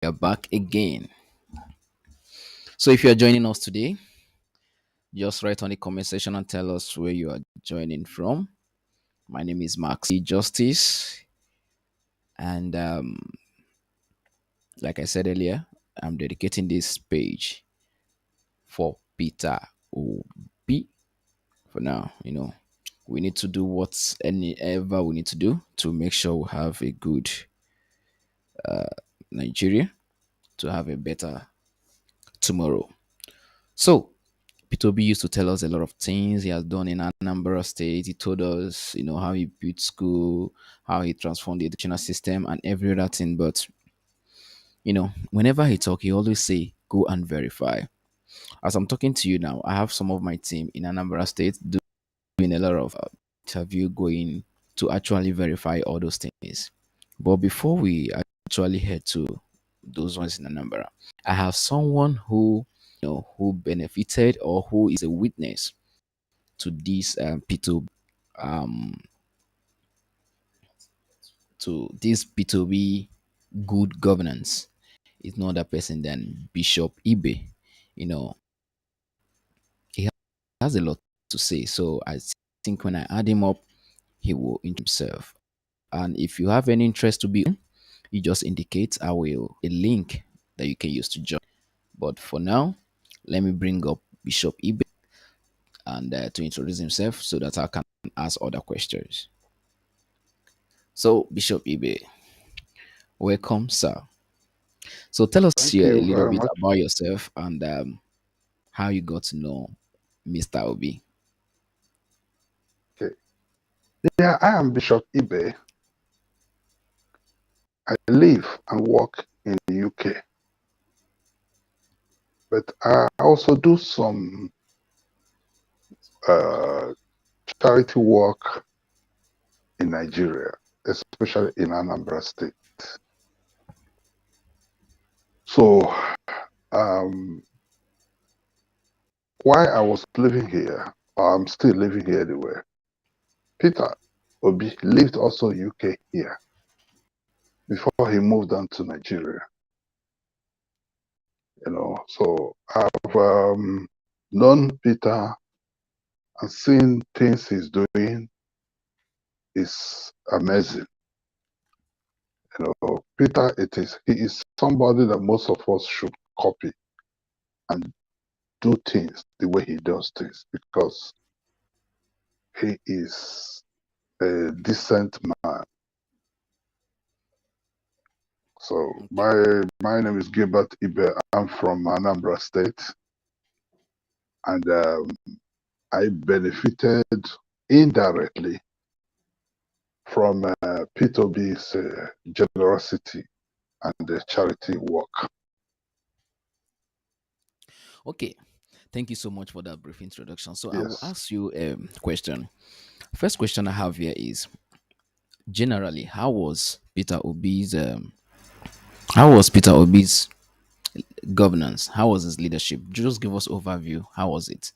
We are back again. So if you are joining us today, just write on the comment section and tell us where you are joining from. My name is Maxi Justice, and like I said earlier, I'm dedicating this page for Peter Obi. For now, we need to do what's any ever we need to do to make sure we have a good Nigeria, to have a better tomorrow. So Peter Obi used to tell us a lot of things he has done in Anambra State. He told us, how he built school, how he transformed the educational system, and every other thing. But whenever he talk, he always say, "Go and verify." As I'm talking to you now, I have some of my team in Anambra State doing a lot of interview, going to actually verify all those things. But before we actually head to those ones in Anambra, I have someone who benefited or who is a witness to this um P2B good governance. Is no other person than Bishop Ibe. You know, he has a lot to say. So I think when I add him up, he will introduce himself. And if you have any interest to be, you just indicate. I will a link that you can use to join. But for now, let me bring up Bishop Ibe and to introduce himself so that I can ask other questions. So Bishop Ibe, welcome, sir. So tell us Thank here a you little very bit much. about yourself and how you got to know Mr. Obi. Okay. Yeah, I am Bishop Ibe. I live and work in the UK, but I also do some uh, charity work in Nigeria, especially in Anambra State. So, um, while I was living here, or I'm still living here anyway, Peter Obi lived also UK here before he moved on to Nigeria. So I've known Peter and seen things he's doing is amazing. Peter, he is somebody that most of us should copy and do things the way he does things because he is a decent man. So Okay. my name is Gilbert Ibe. I'm from Anambra State, and I benefited indirectly from Peter B's generosity and the charity work. Okay. Thank you so much for that brief introduction. So I will Yes. ask you a question. First question I have here is generally how was Peter Obi's governance? How was his leadership? Just give us overview. How was it?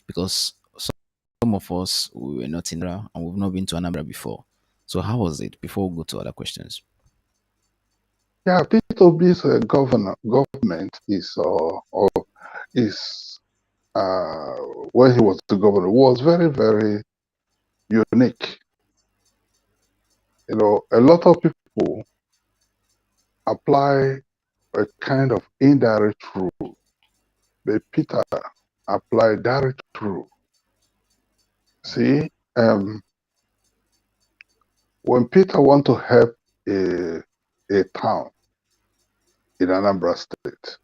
Because some of us we were not in Anambra and we've not been to Anambra before. So how was it before we go to other questions? Yeah, Peter B's government is uh, when he was the governor was very, very unique. A lot of people apply a kind of indirect rule, but Peter applied direct rule. See, when Peter want to help a town in Anambra State,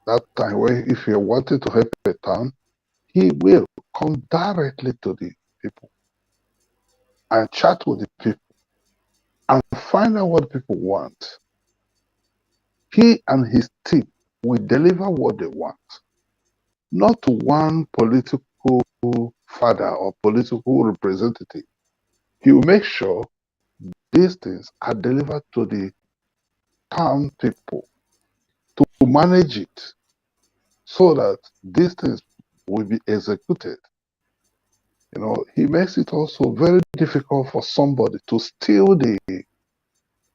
that time when if he wanted to help a town, he will come directly to the people and chat with the people and find out what people want. He and his team will deliver what they want, not to one political father or political representative. He will make sure these things are delivered to the town people to manage it so that these things will be executed. He makes it also very difficult for somebody to steal the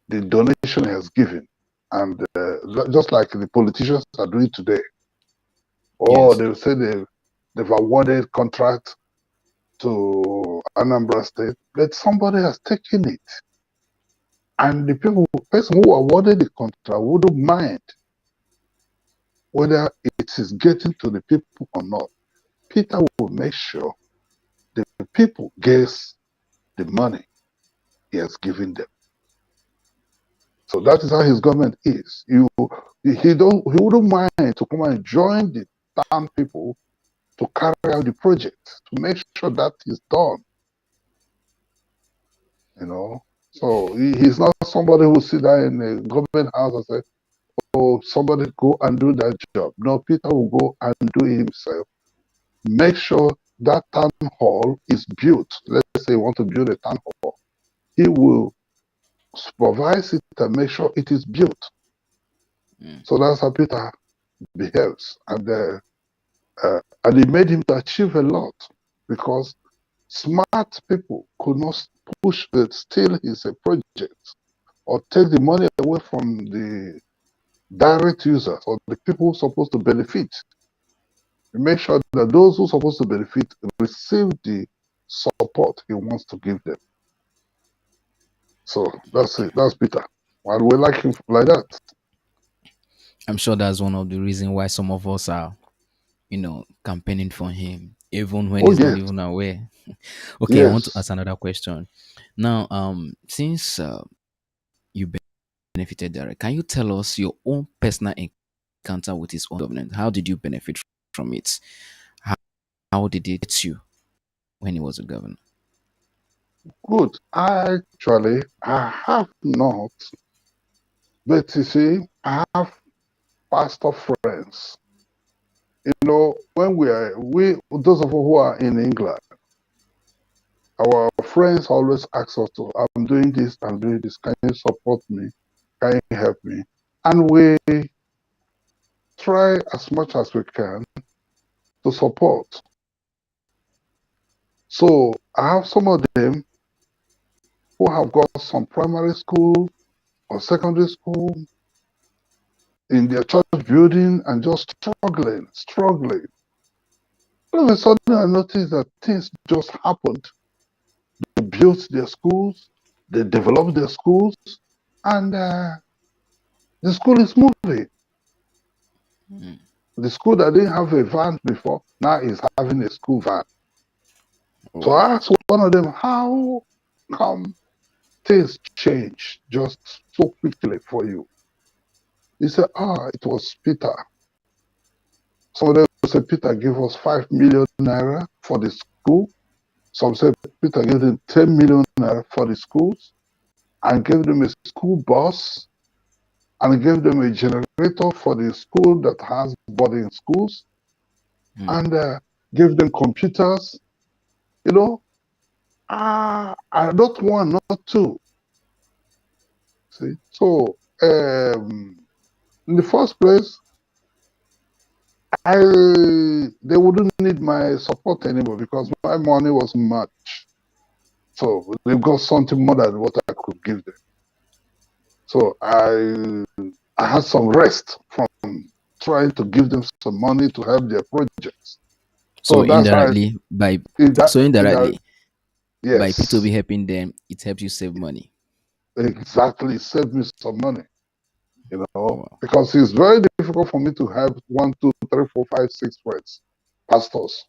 donation he has given. And just like the politicians are doing today, or Yes. they'll say they've awarded contracts to Anambra State, but somebody has taken it. And the person who awarded the contract wouldn't mind whether it is getting to the people or not. Peter will make sure the people gets the money he has given them. So that is how his government is. He wouldn't mind to come and join the town people to carry out the project, to make sure that is done. You know, so he's not somebody who sit there in the government house and say, "Oh, somebody go and do that job." No, Peter will go and do it himself. Make sure that town hall is built. Let's say you want to build a town hall. He will supervise it and make sure it is built. So that's how Peter behaves. And it made him to achieve a lot because smart people could not steal his project or take the money away from the direct users or the people who are supposed to benefit. He made sure that those who are supposed to benefit receive the support he wants to give them. So that's it. That's Peter. And we like him like that. I'm sure that's one of the reasons why some of us are, campaigning for him, even when Oh he's not yes, even aware. Okay, I want to yes, ask another question. Now, since you benefited there, can you tell us your own personal encounter with his own government? How did you benefit from it? How, how did it hit you when he was a governor? good. I have not, but you see, I have pastor friends. You know, when we those of us who are in England, our friends always ask us to, I'm doing this, I'm doing this. Can you support me? Can you help me? And we try as much as we can to support. So I have some of them who have got some primary school or secondary school in their church building and just struggling. All of a sudden, I noticed that things just happened. They built their schools, they developed their schools, and the school is moving. The school that didn't have a van before now is having a school van. So Wow. I asked one of them, how come things change just so quickly for you? He said, it was Peter. Some of them said Peter gave us 5 million naira for the school. Some said Peter gave them 10 million naira for the schools and gave them a school bus and gave them a generator for the school that has boarding schools and gave them computers. You know, not one, not two. See, so in the first place, they wouldn't need my support anymore because my money was much. So they've got something more than what I could give them. So I had some rest from trying to give them some money to help their projects. So So that's how indirectly, by in that so in that indirectly by yes, P2B helping them, it helps you save money. exactly saved me some money, Wow. because it's very difficult for me to have 1, 2, 3, 4, 5, 6 friends, pastors.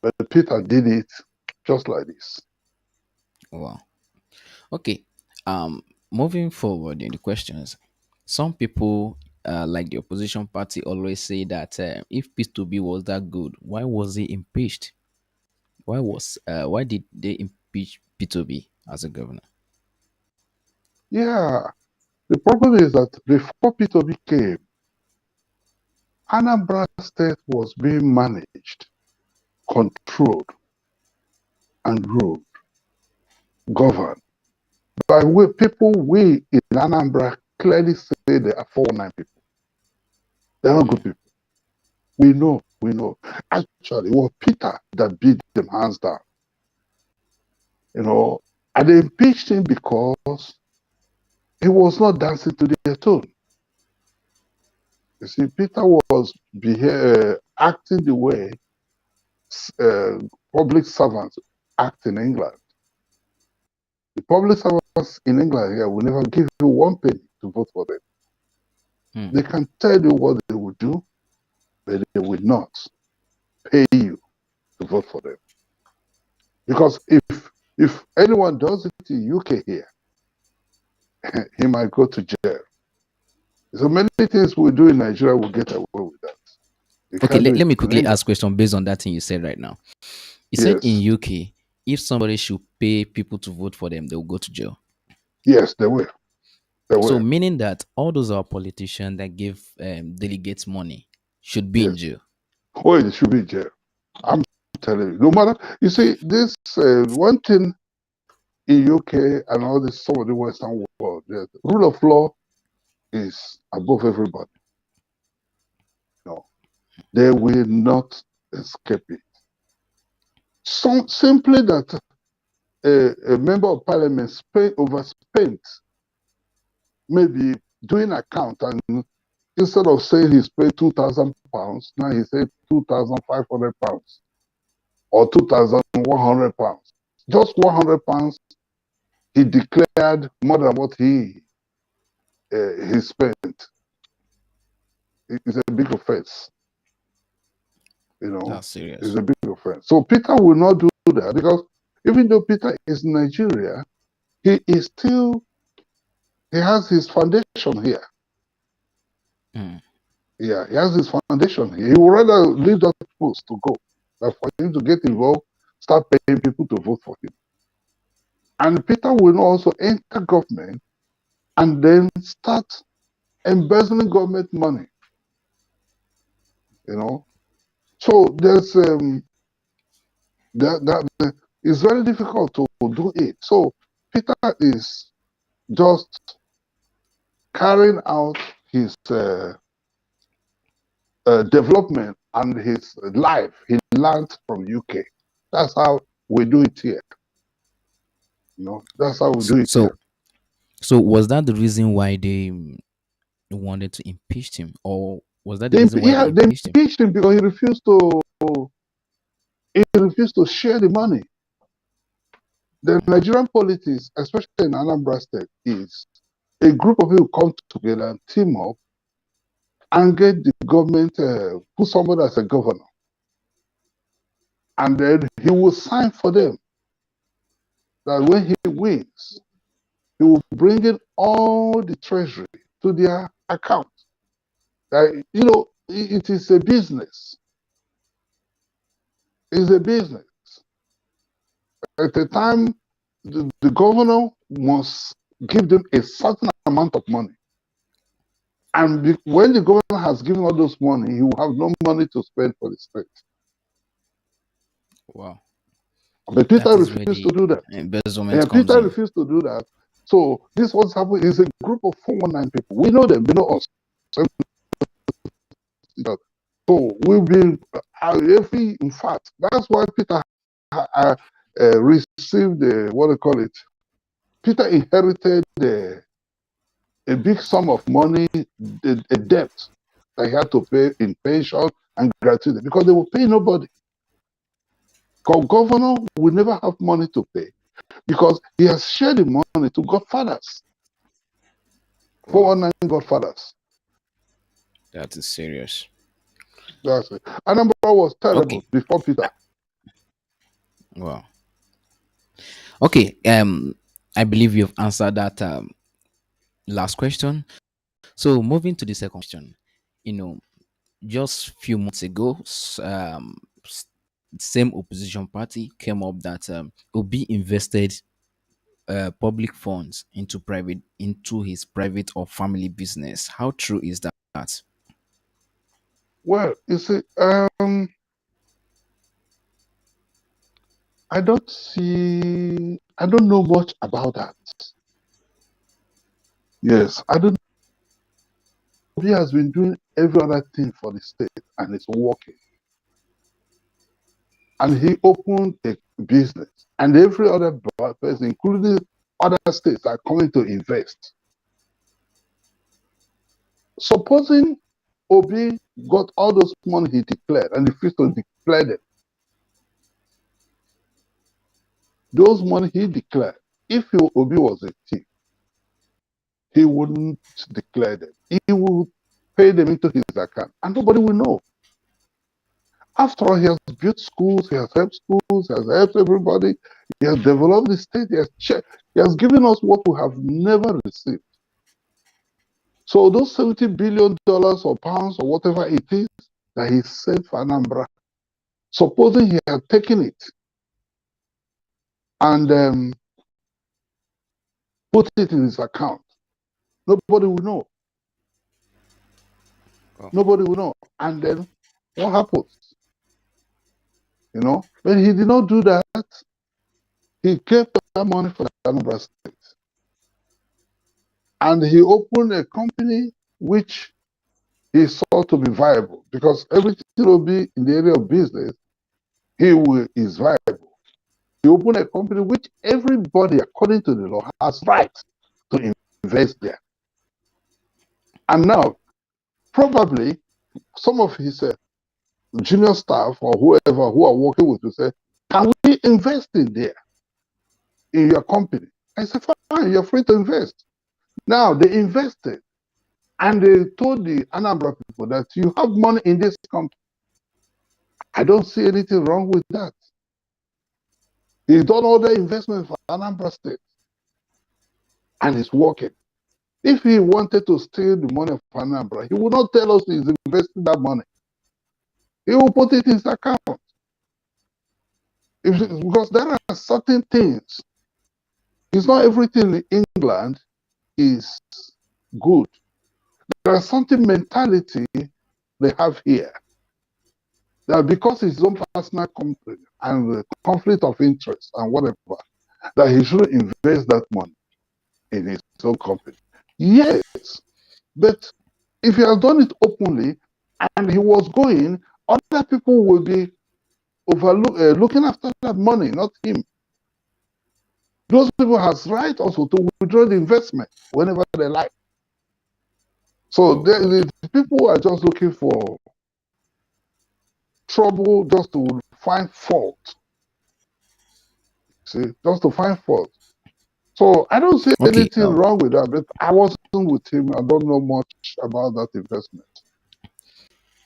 But Peter did it just like this. Wow. Okay. Um, moving forward in the questions, some people, like the opposition party, always say that if P2B was that good, why was he impeached? Why did they impeach P2B as a governor? Yeah, the problem is that before Peter came, Anambra State was being managed, controlled, and ruled, governed by people we in Anambra clearly say they are 419 people. They're not good people. We know. Actually, it was Peter that beat them hands down. And they impeached him because he was not dancing to their tune. You see, Peter was acting the way public servants act in England. The public servants in England here will never give you 1 penny to vote for them. They can tell you what they will do, but they will not pay you to vote for them. Because if anyone does it in UK here, he might go to jail. So many things we do in Nigeria will get away with that. Okay, let me quickly ask a question based on that thing you said right now. You said Yes. in UK, if somebody should pay people to vote for them, they will go to jail. Yes, they will. So meaning that all those are politicians that give delegates money should be in jail. Oh, they should be in jail. I'm telling you. No matter, you see, this one thing in UK and all this, some of the Western world, the rule of law is above everybody. No, they will not escape it. So simply that a member of parliament overspent, maybe doing account, and instead of saying he's paid £2,000, now he said £2,500 or £2,100. Just £100, he declared more than what he spent. It's a big offense. You know, that's serious. It's a big offense. So Peter will not do that, because even though Peter is Nigeria, he has his foundation here. Yeah, he has his foundation here. He would rather leave that post to go than for him to get involved, start paying people to vote for him. And Peter will also enter government and then start embezzling government money. You know, so there's it's very difficult to do it. So Peter is just carrying out his development and his life he learned from UK. That's how we do it here. You know, that's how we do it here. So was that the reason why they wanted to impeach him, or was that the reason why they impeached him? They impeached him because he refused to share the money. The Nigerian politics, especially in Anambra State, is a group of people come together and team up and get the government, put somebody as a governor. And then he will sign for them that when he wins, he will bring in all the treasury to their account. You know, it is a business. It's a business. At the time, the governor must give them a certain amount of money. And when the governor has given all those money, he will have no money to spend for the state. Wow. But Peter refused to do that. Embezzlement Peter refused to do that. So this what's happening is a group of 419 people. We know them, they know us. So we've been in fact, that's why Peter received what do you call it? Peter inherited a big sum of money, a debt that he had to pay in pension and gratuity, because they will pay nobody. Governor will never have money to pay because he has shared the money to godfathers. 419 godfathers. That is serious. That's it. Anambra was terrible before Peter. Wow. Okay. I believe you've answered that last question. So moving to the second question, you know, just few months ago, same opposition party came up that Obi invested public funds into his private or family business. How true is that? Well, you see, I don't know much about that. Yes, I don't. He has been doing every other thing for the state and it's working. And he opened a business, and every other person, including other states, are coming to invest. Supposing Obi got all those money he declared, and refused to declare them. Those money he declared, if Obi was a thief, he wouldn't declare them. He would pay them into his account, and nobody will know. After all, he has built schools, he has helped schools, he has helped everybody, he has developed the state, he has given us what we have never received. So those $70 billion or pounds or whatever it is that he sent for Anambra, supposing he had taken it and put it in his account, nobody will know. Oh. Nobody will know. And then what happens? You know, but he did not do that. He kept that money for the Anambra State. And he opened a company which he saw to be viable, because everything will be in the area of business, is viable. He opened a company which everybody, according to the law, has right to invest there. And now, probably, some of his junior staff or whoever who are working with you say, can we invest in there, in your company? I said, fine, you're free to invest. Now, they invested, and they told the Anambra people that you have money in this company. I don't see anything wrong with that. He's done all the investment for Anambra State, and it's working. If he wanted to steal the money of Anambra, he would not tell us he's investing that money. He will put it in his account. Because there are certain things. It's not everything in England is good. There is something mentality they have here, that because his own personal company and the conflict of interest and whatever, that he should invest that money in his own company. Yes, but if he has done it openly and he was going, other people will be looking after that money, not him. Those people has right also to withdraw the investment whenever they like. So the people are just looking for trouble, just to find fault. See, just to find fault. So I don't see anything wrong with that, but I wasn't with him. I don't know much about that investment.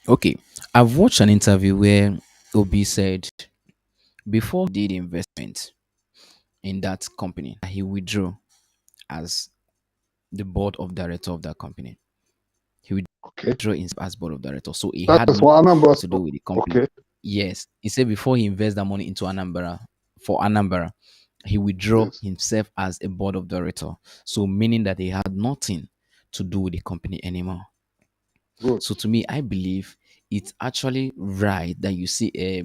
Okay, I've watched an interview where Obi said before he did investment in that company, he withdrew as the board of director of that company. He withdrew as board of director, so he had That's for nothing Anambra. to do with the company. Okay. Yes, he said before he invests that money into Anambra, for Anambra, he withdrew himself as a board of director. So meaning that he had nothing to do with the company anymore. Good. So to me, I believe it's actually right that you see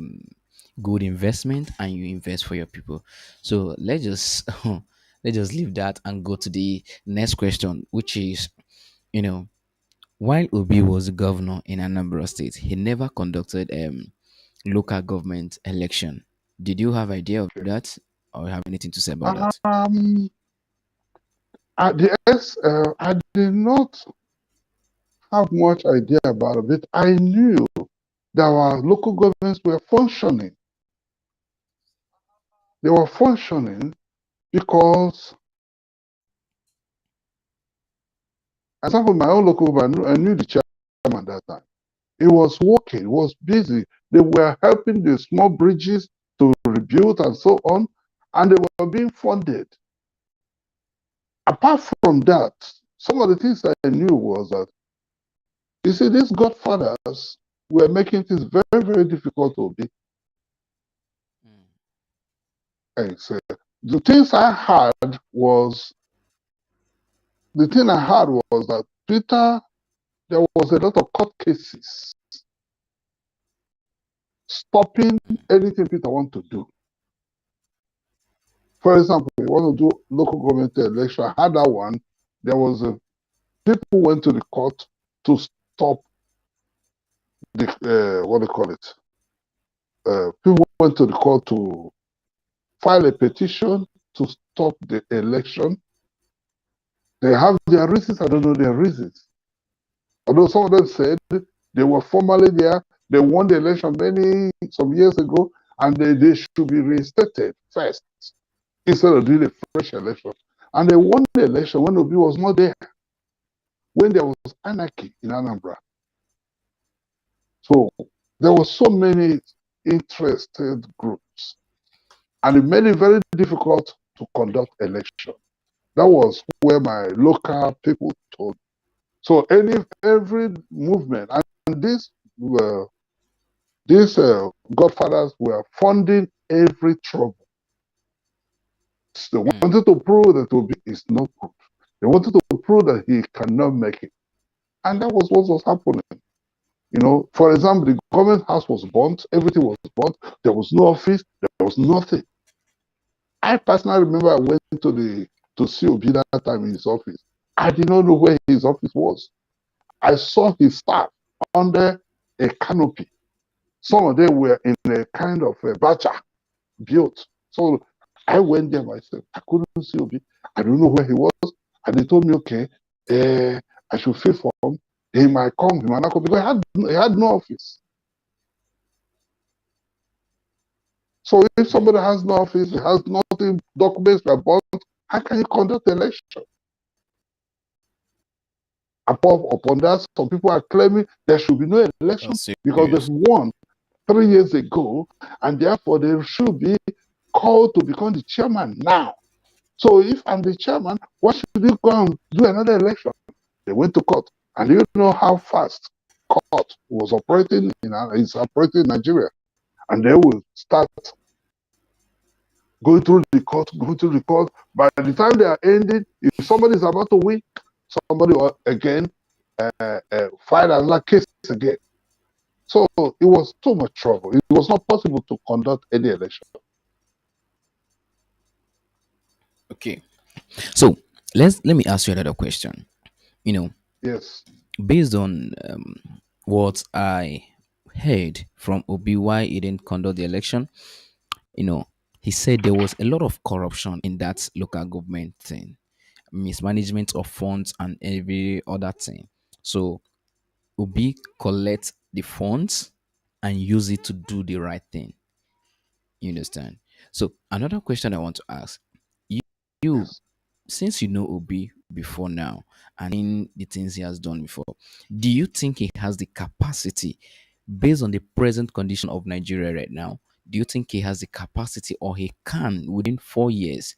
good investment and you invest for your people. So let's just let's just leave that and go to the next question, which is, you know, while Obi was the governor in Anambra State, he never conducted local government election. Did you have idea of that, or have anything to say about that? I did not have much idea about it, but I knew that our local governments were functioning. They were functioning because, as for my own local government, I knew the chairman at that time. It was working, it was busy. They were helping the small bridges to rebuild and so on, and they were being funded. Apart from that, some of the things I knew was that, you see, these godfathers were making things very, very difficult to be. And so the things I heard was that Peter, there was a lot of court cases stopping anything Peter wanted to do. For example, you want to do local government election, I had that one. There was people went to the court to stop the what do you call it? People went to the court to file a petition to stop the election. They have their reasons. I don't know their reasons. Although some of them said they were formally there, they won the election some years ago, and they should be reinstated first instead of doing a fresh election. And they won the election when Obi was not there, when there was anarchy in Anambra. So there were so many interested groups, and it made it very difficult to conduct election. That was where my local people told me. So every movement, and these godfathers were funding every trouble. They wanted to prove that Obi is not good. They wanted to prove that he cannot make it. And that was what was happening. You know, for example, the government house was burnt, everything was burnt, there was no office, there was nothing. I personally remember I went to see Obi that time in his office. I did not know where his office was. I saw his staff under a canopy. Some of them were in a kind of a bacha built. So I went there myself. I couldn't see Obi. I don't know where he was. And they told me, okay, I should fill form. He might come, he might not come, because he had no office. So if somebody has no office, he has nothing, documents were burnt, how can you conduct the election? Upon that, some people are claiming there should be no election because they've won 3 years ago, and therefore they should be called to become the chairman now. So if I'm the chairman, why should you go and do another election? They went to court, and you know how fast court was operating is operating in Nigeria, and they will start going through the court. By the time they are ending, if somebody is about to win, somebody will again file another case again. So it was too much trouble. It was not possible to conduct any election. Okay. So let me ask you another question. You know, yes, based on what I heard from Obi why he didn't conduct the election, he said there was a lot of corruption in that local government thing, mismanagement of funds and every other thing. So Obi collect the funds and use it to do the right thing. You understand? So another question I want to ask you, yes. since you know Obi before now and in the things he has done before, do you think he has the capacity, based on the present condition of Nigeria right now? Do you think he has the capacity, or he can within 4 years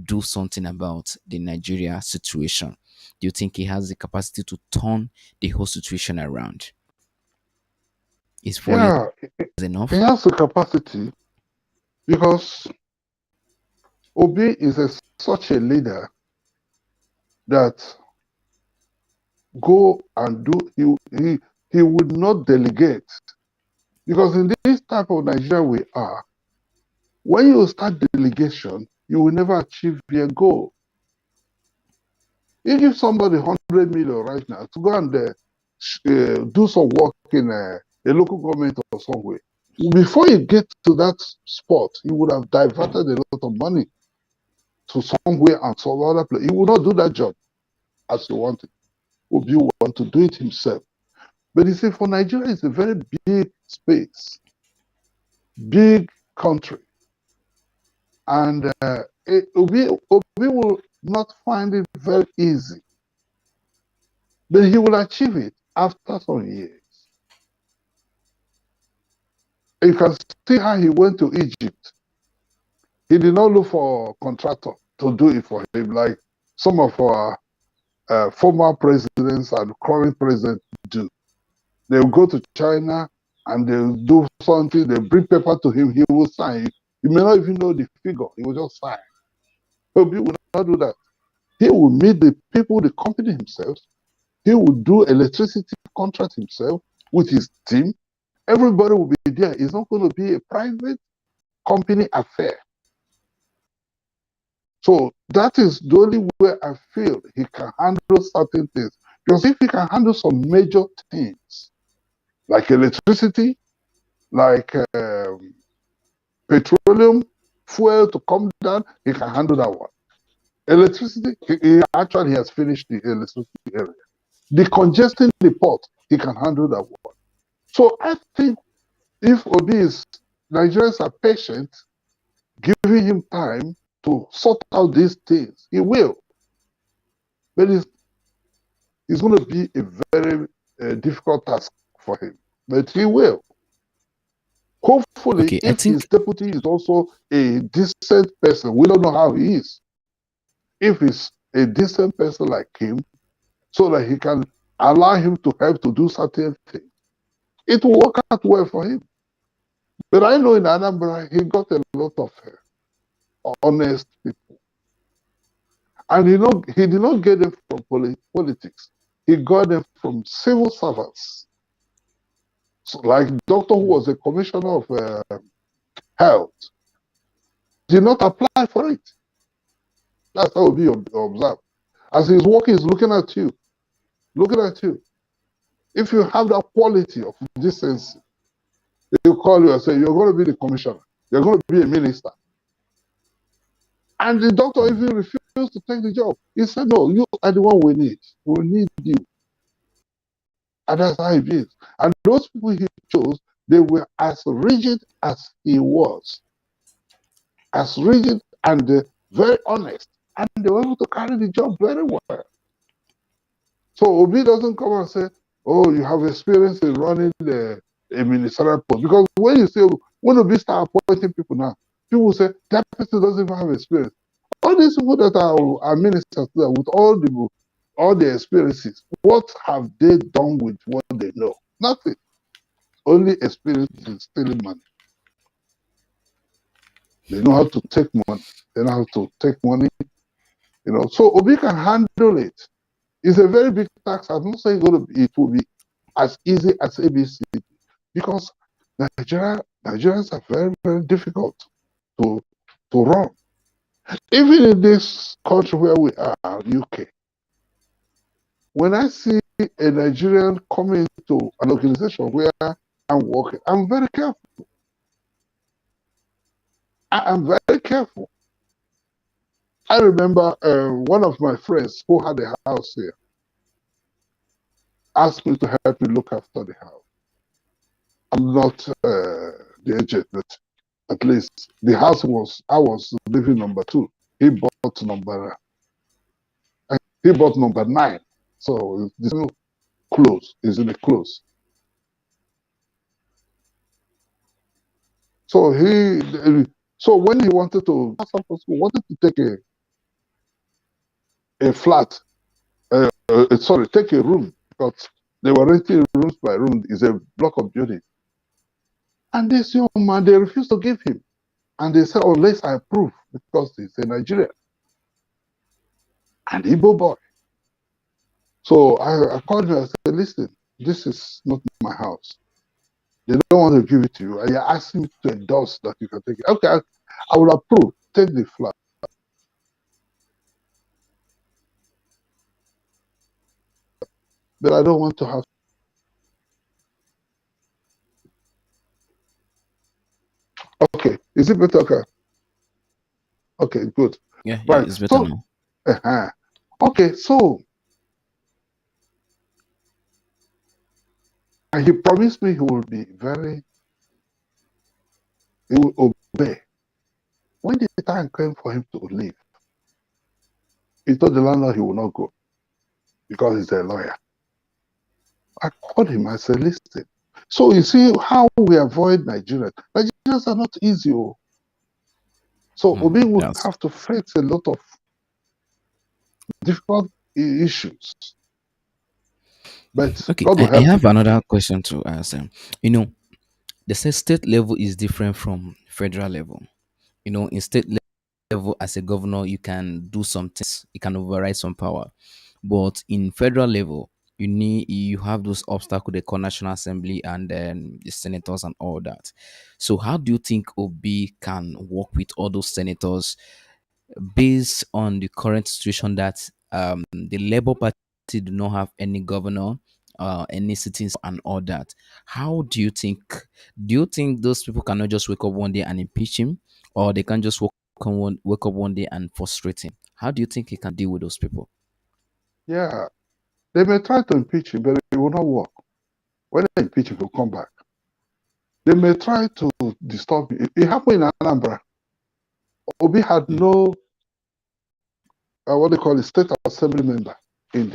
do something about the Nigeria situation? Do you think he has the capacity to turn the whole situation around? Is 4 years Yeah, he enough? has the capacity because Obi is such a leader that go and do, he would not delegate. Because in this type of Nigeria we are, when you start delegation, you will never achieve your goal. You give somebody 100 million right now to go and do some work in a local government or somewhere. Before you get to that spot, you would have diverted a lot of money to somewhere and some other place. He would not do that job as you want it. Obi want to do it himself. But you see, for Nigeria, it's a very big space, big country. And Obi will not find it very easy. But he will achieve it after some years. You can see how he went to Egypt. He did not look for a contractor to do it for him, like some of our former presidents and current presidents do. They will go to China and they'll do something, they bring paper to him, he will sign. You may not even know the figure, he will just sign. But he will not do that. He will meet the people, the company himself. He will do electricity contract himself with his team. Everybody will be there. It's not going to be a private company affair. So that is the only way I feel he can handle certain things. Because if he can handle some major things, like electricity, like petroleum, fuel to come down, he can handle that one. Electricity, he actually has finished the electricity area. decongesting the pot, he can handle that one. So I think if Obi is, Nigerians are patient, giving him time to sort out these things, he will. But it's going to be a very difficult task for him. But he will. Hopefully, Okay, I if his think deputy is also a decent person, we don't know how he is. If he's a decent person like him, so that he can allow him to help to do certain things, it will work out well for him. But I know in Anambra, he got a lot of honest people. And he did not get them from politics. He got them from civil servants. So like doctor who was a commissioner of health did not apply for it. That's how it will be observed. As he's working, he's looking at you, looking at you. If you have that quality of decency, they'll call you and say, you're going to be the commissioner. You're going to be a minister. And the doctor even refused to take the job. He said, no, you are the one we need. We need you. And that's how it is. And those people he chose, they were as rigid as he was, as rigid and very honest. And they were able to carry the job very well. So Obi doesn't come and say, oh, you have experience in running a ministerial post. Because when you say, when Obi start appointing people now, people say, that person doesn't even have experience. All these people that are ministers with all the experiences, what have they done with what they know? Nothing. Only experience in stealing money. They know how to take money. They know how to take money. So Obi can handle it. It's a very big tax. I'm not saying it will be as easy as ABC because Nigerians are very, very difficult to run. Even in this country where we are, UK, when I see a Nigerian coming to an organization where I'm working, I'm very careful. I'm very careful. I remember one of my friends who had a house here asked me to help me look after the house. I'm not the agent, but at least the house I was living number 2. He bought number 9. So it's still close. It's in the close. So when he wanted to take a flat, take a room, because they were renting rooms by room. It's a block of building. And this young man, they refused to give him. And they said, unless I approve, because he's a Nigerian. And Igbo boy. So I called him and said, listen, this is not my house. They don't want to give it to you. And you're asking me to endorse that you can take it. Okay, I will approve. Take the flat. But I don't want to have. Okay, is it better? Okay, good. yeah, Right. it's better So, now. okay, so and he promised me he will obey. When the time came for him to leave, he told the landlord he will not go because he's a lawyer. I called him. I said, listen. So you see how we avoid Nigerians. Nigerians are not easy. So Obi would Yes. have to face a lot of difficult issues. But Okay, God will I help have him. another question to ask. You know, they say state level is different from federal level. In state level, as a governor, you can do some things, you can override some power. But in federal level, you have those obstacles, they call National Assembly and then the senators and all that. So how do you think Obi can work with all those senators based on the current situation that the Labour Party do not have any governor, any citizens and all that? How do you think? Do you think those people cannot just wake up one day and impeach him, or they can just wake up one day and frustrate him? How do you think he can deal with those people? Yeah. They may try to impeach him, but it will not work. When they impeach him, he'll come back. They may try to disturb him. It happened in Anambra. Obi had no, what they call a state assembly member in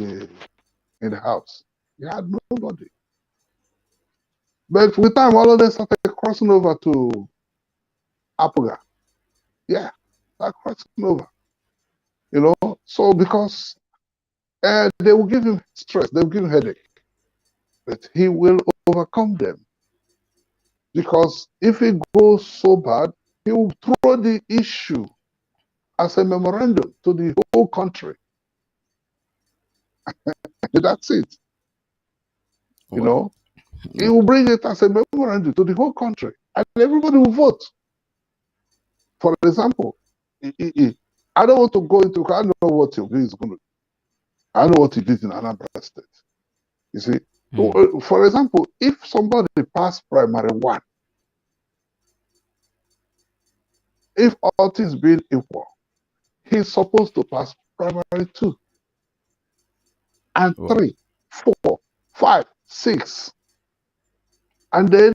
the house. He had nobody. But with time, all of them started crossing over to Apuga. Yeah, they're crossing over. So because they will give him stress, they will give him headache, but he will overcome them. Because if it goes so bad, he will throw the issue as a memorandum to the whole country. That's it. Wow. He will bring it as a memorandum to the whole country, and everybody will vote. For example, I don't want to go into, I know what Obi is going to do. I know what he did in Anambra State. You see, for example, if somebody passed primary 1, if all things being equal, he's supposed to pass primary 2, and 3, 4, 5, 6. And then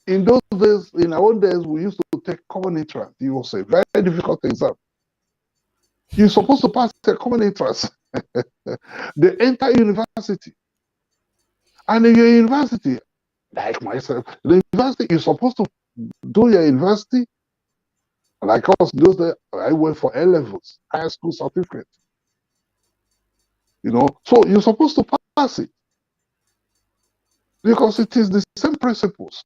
in those days, in our own days, we used to take common entrance. It was a very difficult exam. You're supposed to pass a common entrance. They enter university. And in your university, like myself, the university, you're supposed to do your university. Like us, those days, I went for A-levels, high school certificate. So you're supposed to pass it. Because it is the same principles.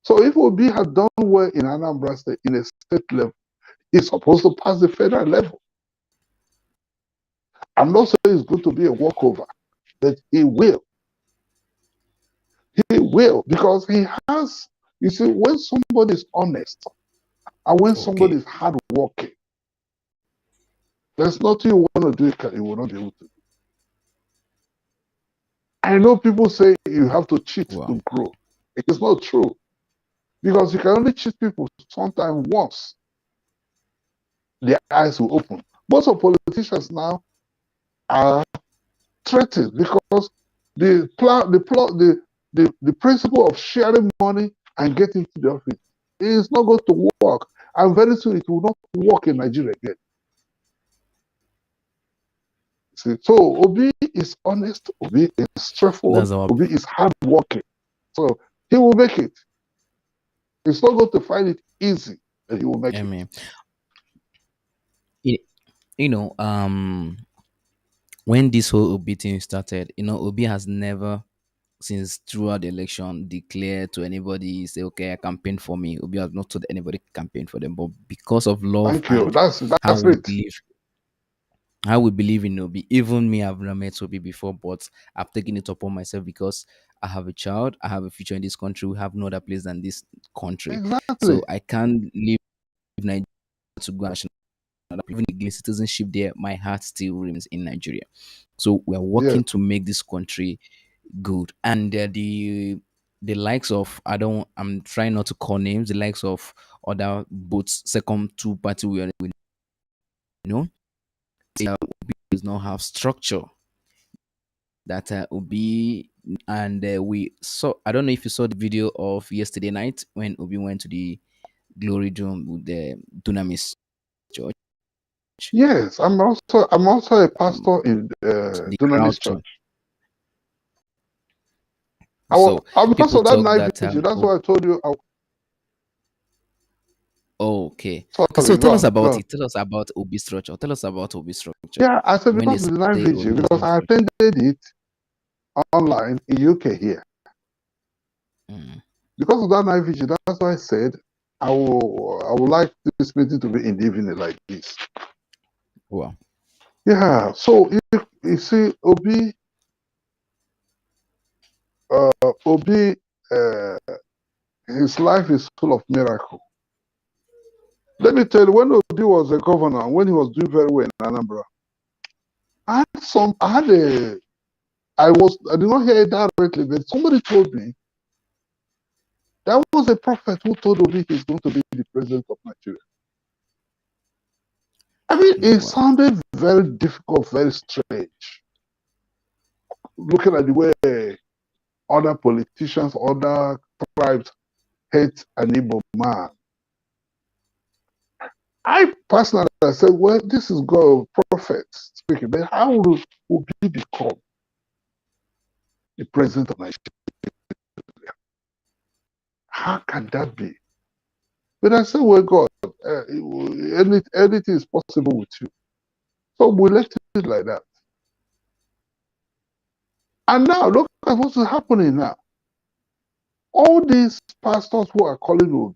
So if Obi had done well in Anambra State in a state level, he's supposed to pass the federal level. I'm not saying it's going to be a walkover, but he will. He will, because he has, you see, when somebody is honest and when somebody is hardworking, there's nothing you want to do you will not be able to do. I know people say you have to cheat to grow. It is not true. Because you can only cheat people sometimes once. Their eyes will open. Most of politicians now are threatened because the principle of sharing money and getting to the office is not going to work. And very soon it will not work in Nigeria again. See, so Obi is honest, Obi is straightforward, Obi is hardworking. So he will make it. He's not going to find it easy, but he will make it. When this whole Obi thing started, Obi has never, since throughout the election, declared to anybody, say, okay, campaign for me. Obi has not told anybody campaign for them, but because of love Thank you. and That's how we it. believe in Obi. Even me, I've never met Obi before, but I've taken it upon myself because I have a child, I have a future in this country. We have no other place than this country. Exactly. So I can't leave Nigeria to go national. Even the citizenship there, my heart still remains in Nigeria. So we are working to make this country good. And the likes of, I'm trying not to call names, the likes of other both second two party we does not have structure that Obi, and we saw, I don't know if you saw the video of yesterday night when Obi went to the glory dome with the Dunamis church. Yes, I'm also a pastor in Dunamis Church. I'm pastor of that night vigil. That's why I told you. Okay. Sorry, So tell us about it. it. Tell us about Obi structure. Tell us about Obi structure. Yeah, I said because of the night vigil, because I attended it online in UK here. Because of that night vigil, that's why I said I would like this meeting to be in the evening like this. Wow. Yeah. So you see, Obi, his life is full of miracle. Let me tell you, when Obi was a governor, when he was doing very well in Anambra, I did not hear it directly, but somebody told me there was a prophet who told Obi he's going to be the president of Nigeria. I mean, it sounded very difficult, very strange. looking at the way other politicians, other tribes hate an Igbo man. I personally said, well, this is God, prophet speaking, but how will Obi become the president of Nigeria? How can that be? But I said, well, God, anything is possible with you. So we left it like that. And now, look at what's happening now. All these pastors who are calling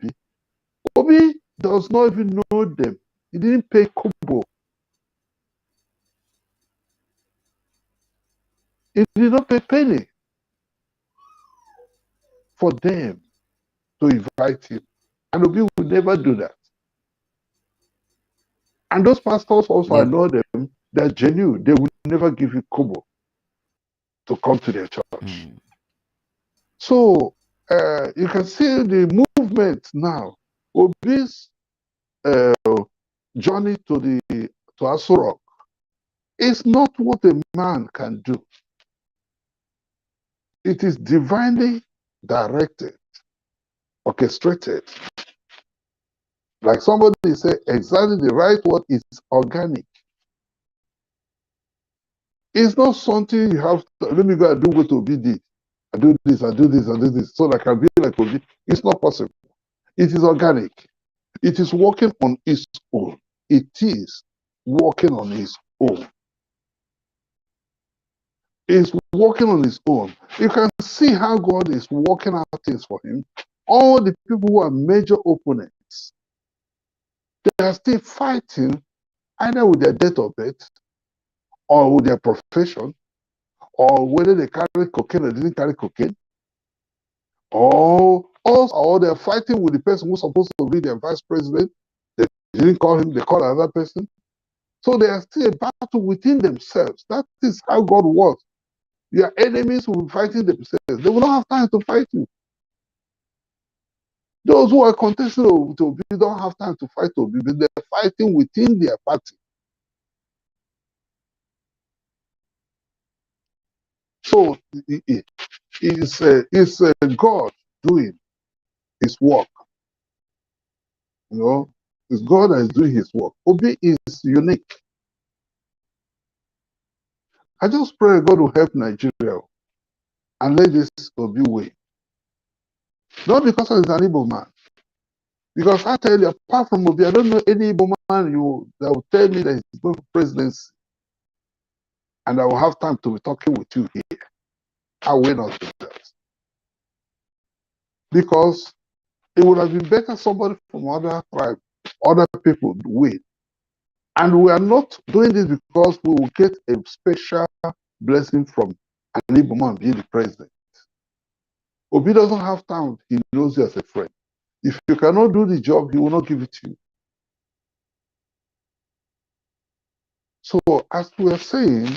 Obi does not even know them. He didn't pay kobo. He did not pay penny for them to invite him. And Obi will never do that. And those pastors also, I Yep. know them, they're genuine. They will never give you kobo to come to their church. Mm. So you can see the movement now. Obi's journey to Aso Rock is not what a man can do. It is divinely directed, orchestrated. Like somebody said, exactly the right word is organic. It's not something you have to, let me go and do what Obi did. I do this, I do this, I do this, so that I can be like Obi. It's not possible. It is organic. It is working on its own. It is working on its own. It's working on its own. You can see how God is working out things for him. All the people who are major opponents, they are still fighting either with their date of birth or with their profession or whether they carry cocaine or didn't carry cocaine, or they're fighting with the person who's supposed to be their vice president. They didn't call him, they called another person. So they are still a battle within themselves. That is how God works. Your enemies will be fighting themselves. They will not have time to fight you. Those who are contesting to Obi don't have time to fight Obi, but they're fighting within their party. So it's God doing his work. You know, it's God that is doing his work. Obi is unique. I just pray God will help Nigeria and let this Obi win. Not because he's an Igbo man. Because I tell you, apart from Obi, I don't know any Igbo man that will tell me that he's going for presidency and I will have time to be talking with you here. I will not do that. Because it would have been better somebody from other tribe, other people win. And we are not doing this because we will get a special blessing from an Igbo man being the president. Obi doesn't have time. He knows you as a friend. If you cannot do the job, he will not give it to you. So, as we are saying,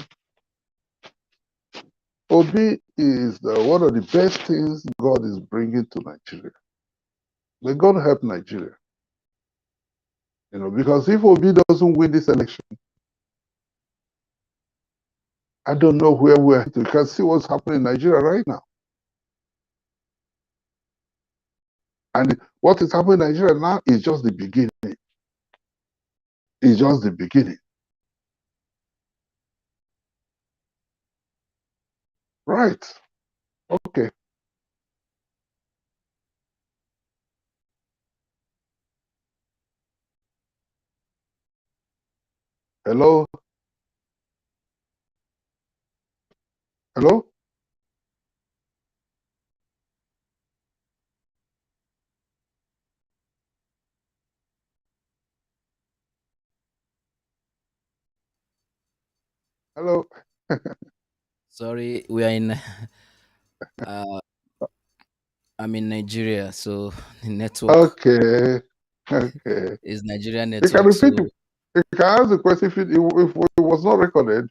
Obi is one of the best things God is bringing to Nigeria. May God help Nigeria. You know, because if Obi doesn't win this election, I don't know where we're at. You can see what's happening in Nigeria right now. And what is happening in Nigeria now is just the beginning. It's just the beginning. Right. Okay. Hello? Hello? Hello? Sorry, we are in. Uh, I'm in Nigeria, so the network Okay. Okay. is Nigeria You can network. repeat So, it. You can ask the question if it was not recorded.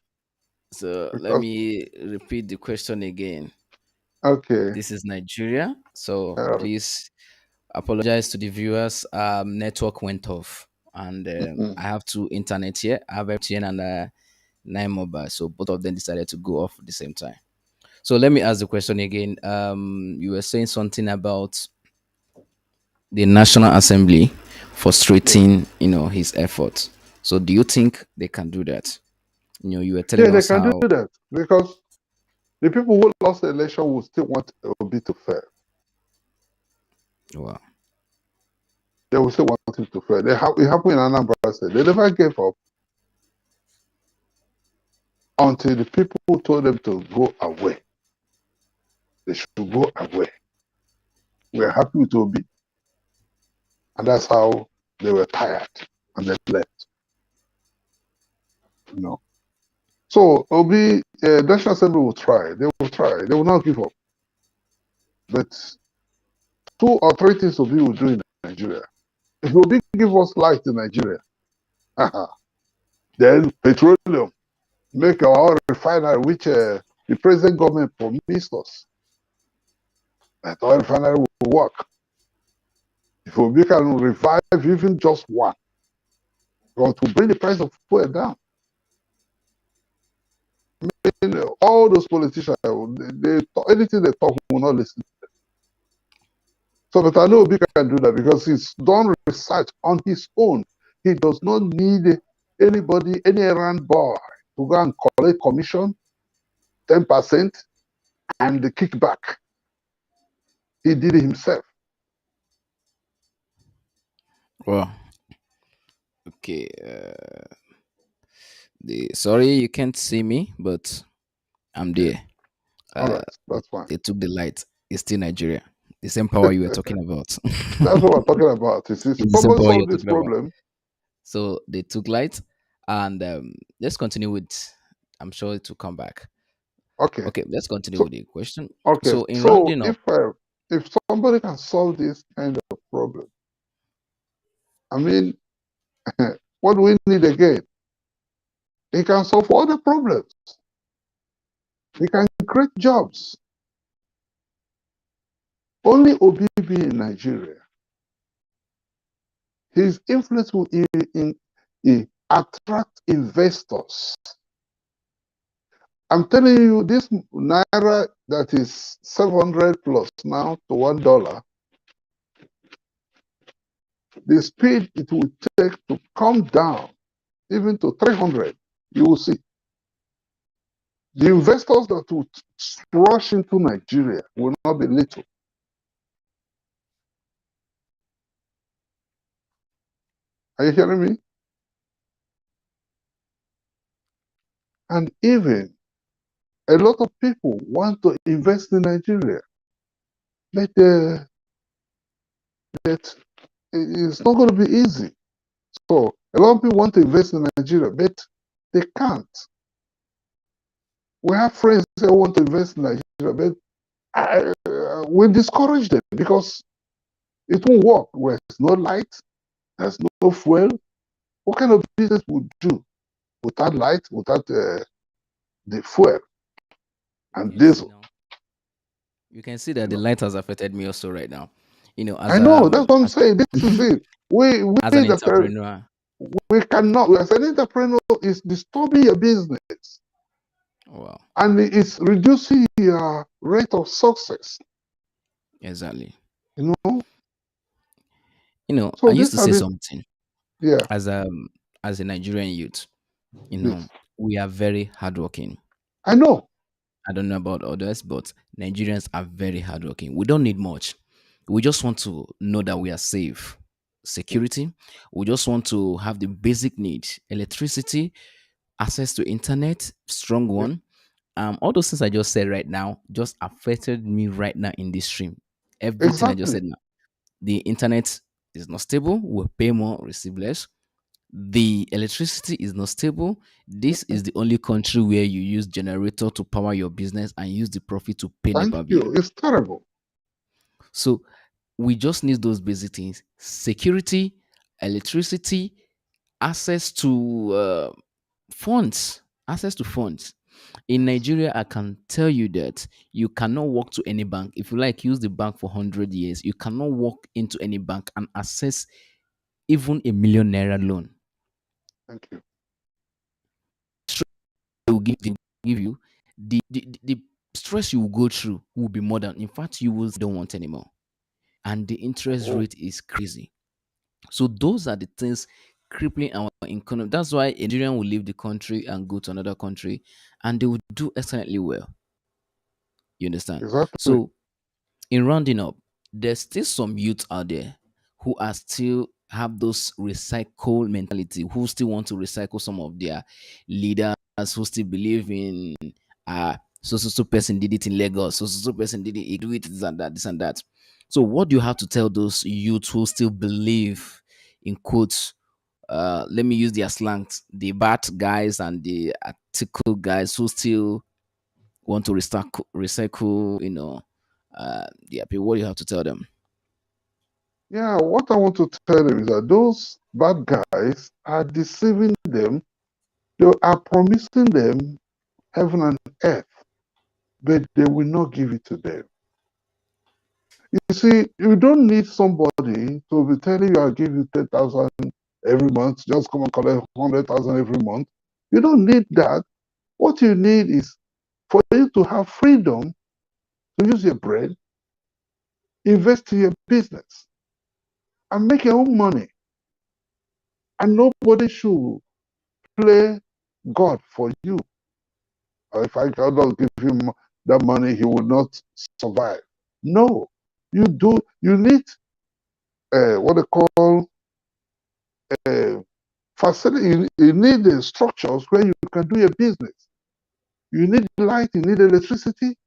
let Because, me repeat the question again. okay. This is Nigeria, so Uh, please apologize to the viewers. Network went off, and mm, I have two internet here. I have MTN and Nine Mobile, so both of them decided to go off at the same time. So let me ask the question again. You were saying something about the National Assembly Yeah, frustrating, his efforts. So do you think they can do that? You were yeah, telling they us can do how. that because the people who lost the election will still want Obi to fail. Well, They will still want him to fail. It happened in Anambra State. They never gave up until the people told them to go away. They should go away. We're happy with Obi, and that's how they were tired and they left. You know. So Obi, National Assembly will try. They will try. They will not give up. But two or three things Obi will do in Nigeria. If Obi give us light in Nigeria, then petroleum, make our refinery, which the present government promised us, that oil refinery will work. If Obi can revive even just one, because to bring the price of fuel down. All those politicians, anything they talk, we will not listen. So, but I know Obi can do that because he's done research on his own. He does not need anybody, any errand boy, to go and collect commission, 10%, and the kickback. He did it himself. well, okay. Sorry you can't see me, but I'm Yeah. there. All Uh, right. That's fine. they took the light. It's still Nigeria. The same power you were talking about. That's what we're talking about. Is It's the same somebody power solve you're this talking about. problem? So they took light, and let's continue with. I'm sure it will come back. Okay. Okay, let's continue So with the question. okay. So in So rounding up, if somebody can solve this kind of problem, I mean, what do we need again? He can solve all the problems. He can create jobs. Only Obibi in Nigeria, his influence will attract investors. I'm telling you, this naira that is 700 plus now to $1, the speed it will take to come down even to 300, you will see. The investors that will rush into Nigeria will not be little. Are you hearing me? And even a lot of people want to invest in Nigeria, but that it's not going to be easy. So a lot of people want to invest in Nigeria, but they can't. We have friends that want to invest in Nigeria, but we discourage them because it won't work. There's no light, there's no fuel. What kind of business would do without light, without the fuel and yes, diesel? you can see You that the know, light has affected me also right now. I know that's what I'm saying. This is it. We as an that entrepreneur. we cannot. As an entrepreneur, is disturbing your business Wow, and it's reducing your rate of success. exactly. You know, I so used to these are say the something yeah, as a Nigerian youth. You know, yes, we are very hardworking. I know. I don't know about others, but Nigerians are very hardworking. We don't need much. We just want to know that we are safe. Security. We just want to have the basic needs: electricity, access to internet, strong Yeah, one. All those things I just said right now just affected me right now in this stream. Everything I just exactly. said now. The internet is not stable. We'll pay more, receive less. The electricity is not stable. This is the only country where you use generator to power your business and use the profit to pay Thank NEPA bill. you. It's terrible. So we just need those basic things: security, electricity, access to funds. Access to funds. In Nigeria, I can tell you that you cannot walk to any bank. If you like, use the bank for 100 years. You cannot walk into any bank and access even a million naira loan. Thank you. They will give you the stress you will go through will be more than, in fact, you will don't want anymore. And the interest Oh, rate is crazy. So those are the things crippling our economy. That's why a Nigerian will leave the country and go to another country and they will do excellently well. You understand? exactly. So in rounding up, there's still some youth out there who are still have those recycle mentality, who still want to recycle some of their leaders, who still believe in so person did it in Lagos, so person did it, he do it this and that. So what do you have to tell those youth who still believe in quotes? Let me use their slangs, the bad guys and the article guys who still want to recycle, yeah, people, what do you have to tell them? Yeah, what I want to tell them is that those bad guys are deceiving them. They are promising them heaven and earth, but they will not give it to them. You see, you don't need somebody to be telling you, I'll give you 10,000 every month, just come and collect 100,000 every month. You don't need that. What you need is for you to have freedom to use your brain, invest in your business, and make your own money. And nobody should play God for you. Or if I cannot give him that money, he will not survive. No, you need what they call facility. You need the structures where you can do your business. You need light, you need electricity,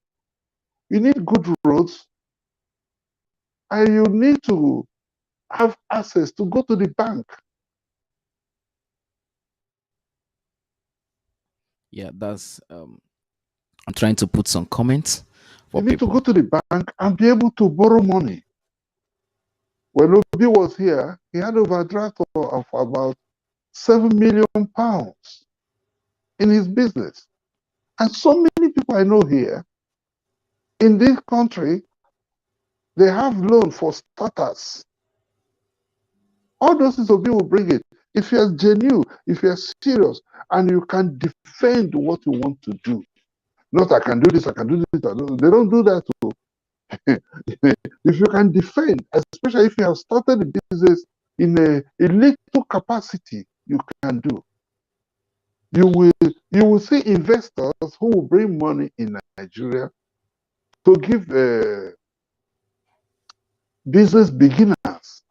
you need good roads, and you need to have access to go to the bank. Yeah, that's I'm trying to put some comments You for need to go people. to the bank and be able to borrow money. When Obi was here, he had overdraft of about £7 million in his business. And so many people I know here in this country, they have loan for starters. All those things Obi will bring it. If you're genuine, if you're serious, and you can defend what you want to do. Not I can do this, I can do this. They don't do that. If you can defend, especially if you have started the business in a little capacity, you can do. You will see investors who will bring money in Nigeria to give business beginners.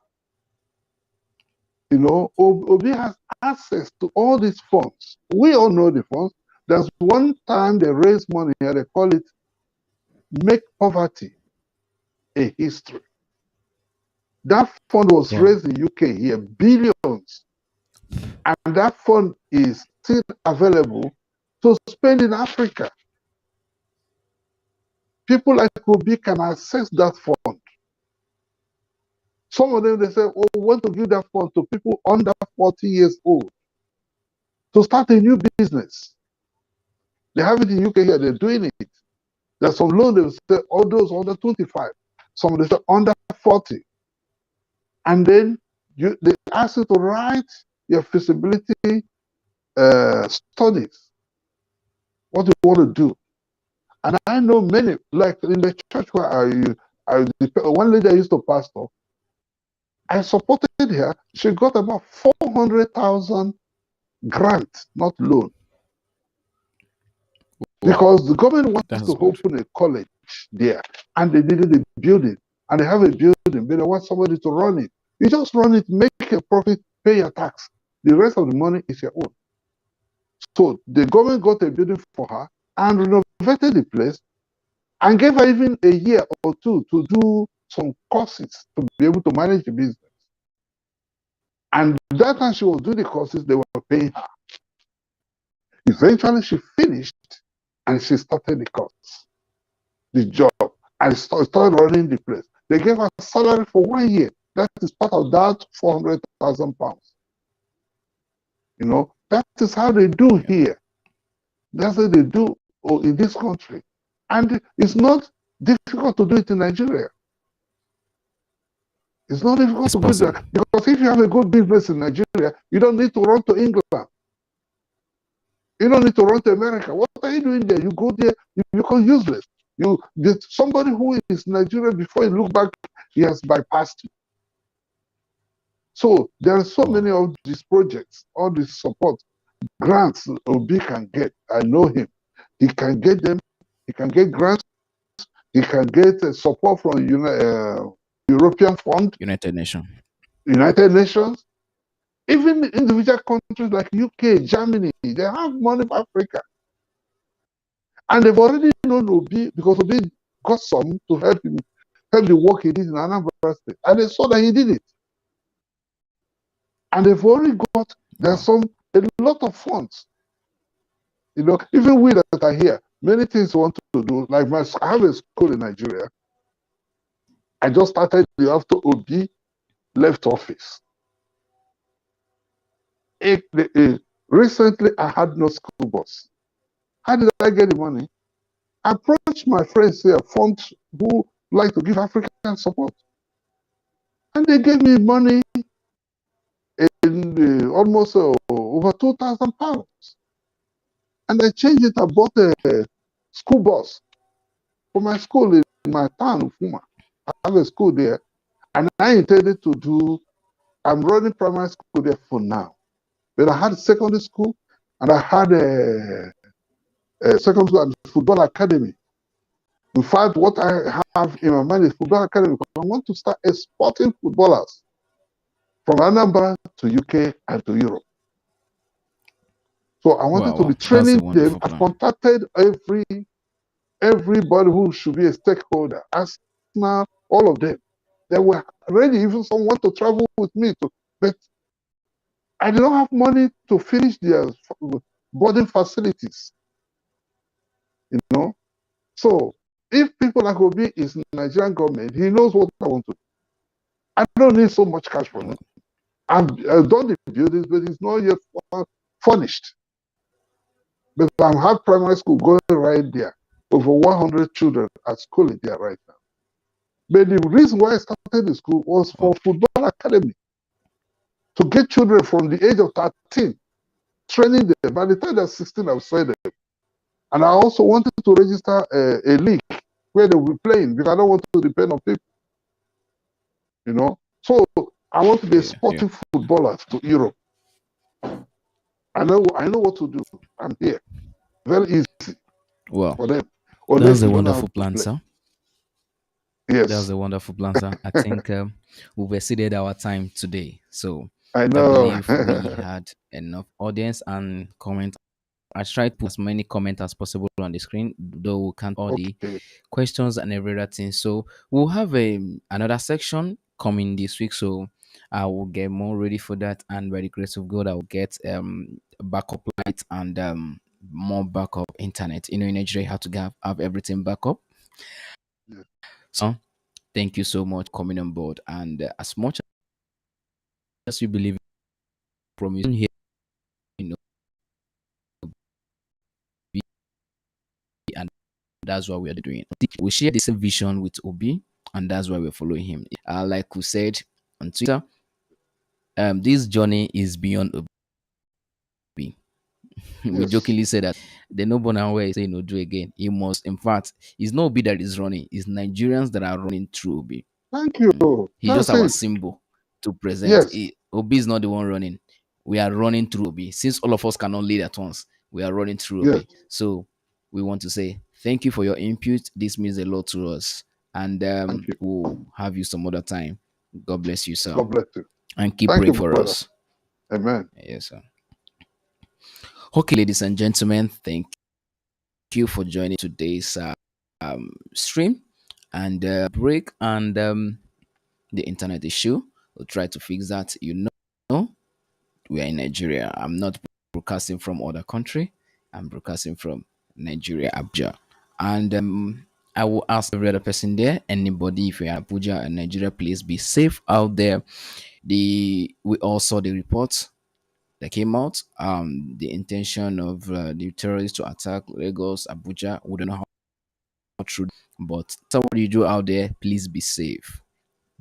Obi has access to all these funds. We all know the funds. There's one time they raise money here, they call it Make Poverty a History. That fund was Wow. raised in UK here, billions. And that fund is still available to spend in Africa. People like Obi can access that fund. Some of them, they say, oh, we want to give that fund to people under 40 years old to start a new business. They have it in UK here, they're doing it. There's some loan, they say, all those under 25. Some they say under 40. And then they ask you to write your feasibility studies, what you want to do. And I know many, like in the church where one lady I used to pastor, I supported her. She got about 400,000 grant, not loan, Wow. because the government wants That's to good. open a college there, and they needed a building, and they have a building, but they want somebody to run it. You just run it, make a profit, pay your tax. The rest of the money is your own. So the government got a building for her and renovated the place and gave her even a year or two to do some courses to be able to manage the business. And that time she was doing the courses, they were paying her. Eventually, she finished and she started the job, and started running the place. They gave her salary for 1 year. That is part of that £400,000. That is how they do Yeah. here. That's what they do in this country. And it's not difficult to do it in Nigeria. It's not difficult It's to do possible. that, because if you have a good business in Nigeria, you don't need to run to England. You don't need to run to America. What are you doing there? You go there, you become useless. Somebody who is Nigerian before you look back, he has bypassed you. So there are so Wow. many of these projects, all this support, grants Obi can get. I know him. He can get them. He can get grants. He can get support from European Fund, United Nations. United Nations, even individual countries like UK, Germany. They have money for Africa. And they've already known Obi because Obi got some to help the work he did in Anambra State. And they saw that he did it. And they've already got, there's Wow. a lot of funds. Even we that are here, many things we want to do. Like I have a school in Nigeria. I just started after Obi left office. Recently, I had no school bus. How did I get the money? I approached my friends here, funds who like to give African support. And they gave me money in almost over £2,000. And I changed it. I bought a school bus for my school in my town, Fuma. I have a school there. And I intended I'm running primary school there for now. But I had secondary school and I had a secondary school and football academy. In fact, what I have in my mind is football academy because I want to start exporting footballers from Anambra to UK and to Europe. So I wanted Wow, to be wow. That's a training them. wonderful I plan. contacted everybody who should be a stakeholder, Arsenal, all of them. They were ready. Even some want to travel with me, but I did not have money to finish their boarding facilities. You know, so if people like Obi is Nigerian government, he knows what I want to do. I don't need so much cash from him. I've done the buildings, but it's not yet furnished. But I have primary school going right there. Over 100 children at school in there right now. But the reason why I started the school was Wow. for football academy to get children from the age of 13, training them. By the time they're 16, I've trained them. And I also wanted to register a league where they will be playing because I don't want to depend on people, you know. So I want to be Yeah, yeah. exporting footballers to Europe. I know what to do. I'm here. Very easy Well, for them. that's Unless a you don't know how wonderful to plan, play. sir. That's Yes. a wonderful plan, sir. I think we've exceeded our time today. So I I know. believe we had enough audience and comment. I tried to put as many comments as possible on the screen, though we can't all the Okay. questions and every other thing. So we'll have another section coming this week. So I will get more ready for that, and by the grace of God, I will get backup light and more backup internet. In Nigeria, you have to have everything backup. Yes. So thank you so much for coming on board, and as much as you believe in promise here, you know, and that's what we are doing. We share the same vision with Obi, and that's why we're following him. Like we said on Twitter, this journey is beyond Obi. We Yes. jokingly say that the no born where say no do again. He must, in fact, it's not Obi that is running, it's Nigerians that are running through Obi. Thank you. He's just That's our it. symbol to present. Yes. Obi is not the one running. We are running through Obi. Since all of us cannot lead at once, we are running through Yes. Obi. So we want to say thank you for your input. This means a lot to us. And Thank you. we'll have you some other time. God bless you, sir. God bless you. And keep Thank praying you, for brother. us. Amen. Yes, sir. Okay, ladies and gentlemen, thank you for joining today's stream and break and the internet issue. We'll try to fix that. Know, we are in Nigeria. I'm not broadcasting from other country. I'm broadcasting from Nigeria, Abuja. And I will ask every other person there, anybody, if you're in Abuja and Nigeria, please be safe out there. We all saw the reports that came out. The intention of the terrorists to attack Lagos, Abuja. We don't know how true, but so what you do out there, please be safe.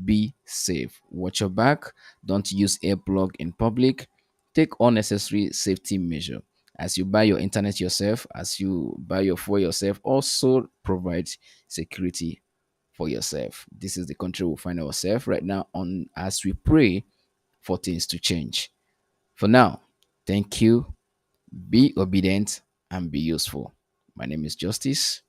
Be safe. Watch your back. Don't use earplug in public. Take all necessary safety measure. As you buy your internet yourself, as you buy your fuel yourself, also provide security for yourself. This is the country we find ourselves right now on, as we pray for things to change. For now, thank you. Be obedient and be useful. My name is Justice.